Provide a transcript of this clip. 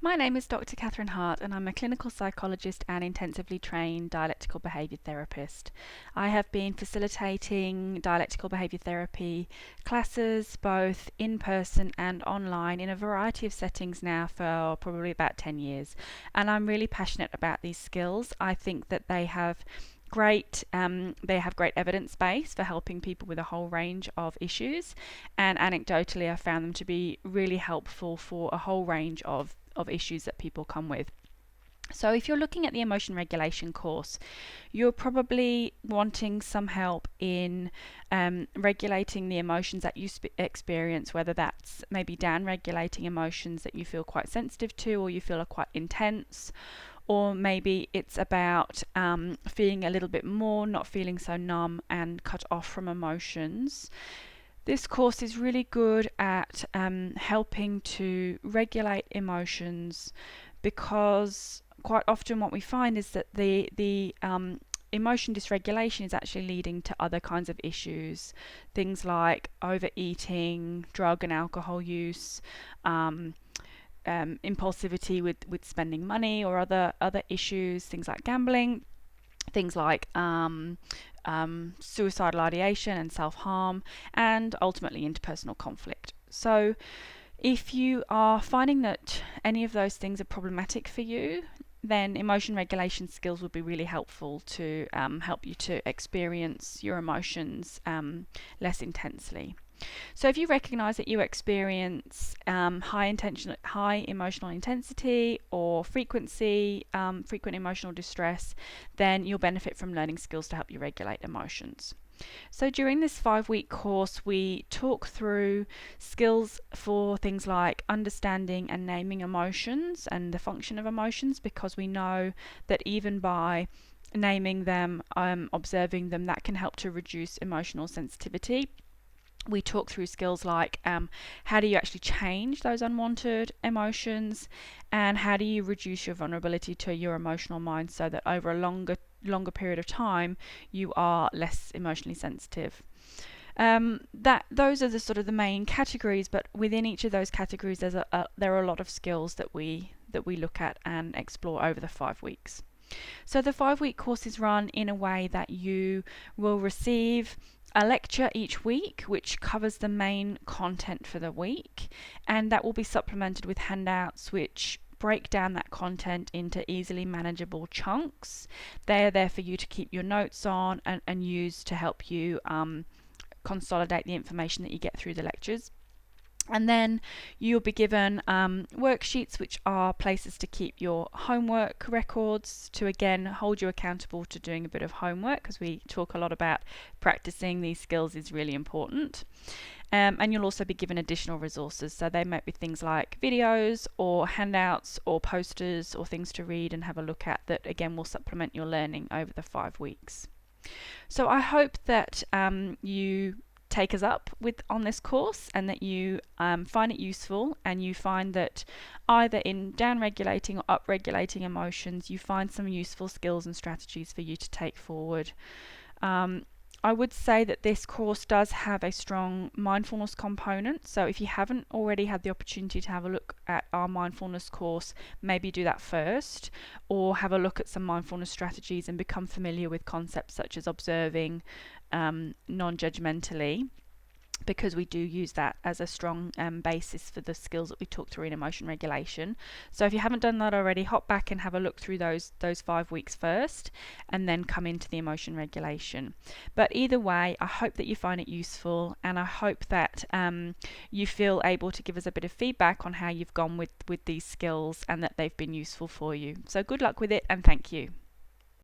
My name is Dr. Catherine Hart, and I'm a clinical psychologist and intensively trained dialectical behaviour therapist. I have been facilitating dialectical behaviour therapy classes both in person and online in a variety of settings now for probably about 10 years. And I'm really passionate about these skills. I think that they have great evidence base for helping people with a whole range of issues, and anecdotally I found them to be really helpful for a whole range of issues that people come with. So if you're looking at the emotion regulation course, you're probably wanting some help in regulating the emotions that you experience, whether that's maybe down regulating emotions that you feel quite sensitive to or you feel are quite intense, or maybe it's about feeling a little bit more, not feeling so numb and cut off from emotions. This course is really good at helping to regulate emotions, because quite often what we find is that the emotion dysregulation is actually leading to other kinds of issues, things like overeating, drug and alcohol use, impulsivity with spending money, or other issues, things like gambling, things like suicidal ideation and self-harm, and ultimately interpersonal conflict. So if you are finding that any of those things are problematic for you, then emotion regulation skills would be really helpful to help you to experience your emotions less intensely. So if you recognize that you experience high emotional intensity or frequency, frequent emotional distress, then you'll benefit from learning skills to help you regulate emotions. So during this 5-week course, we talk through skills for things like understanding and naming emotions and the function of emotions, because we know that even by naming them, observing them, that can help to reduce emotional sensitivity. We talk through skills like how do you actually change those unwanted emotions, and how do you reduce your vulnerability to your emotional mind so that over a longer period of time you are less emotionally sensitive. Those are the sort of the main categories, but within each of those categories there are a lot of skills that we look at and explore over the 5 weeks. So the 5-week course is run in a way that you will receive a lecture each week which covers the main content for the week, and that will be supplemented with handouts which break down that content into easily manageable chunks. They are there for you to keep your notes on and use to help you consolidate the information that you get through the lectures. And then you'll be given worksheets, which are places to keep your homework records, to again hold you accountable to doing a bit of homework, because we talk a lot about practicing these skills is really important. And you'll also be given additional resources. So they might be things like videos or handouts or posters or things to read and have a look at that again will supplement your learning over the 5 weeks. So I hope that you take us up on this course, and that you find it useful, and you find that either in down regulating or up regulating emotions you find some useful skills and strategies for you to take forward. I would say that this course does have a strong mindfulness component, so if you haven't already had the opportunity to have a look at our mindfulness course, maybe do that first, or have a look at some mindfulness strategies and become familiar with concepts such as observing non-judgmentally, because we do use that as a strong basis for the skills that we talk through in emotion regulation. So if you haven't done that already, hop back and have a look through those 5 weeks first, and then come into the emotion regulation. But either way, I hope that you find it useful, and I hope that you feel able to give us a bit of feedback on how you've gone with these skills, and that they've been useful for you. So good luck with it, and thank you.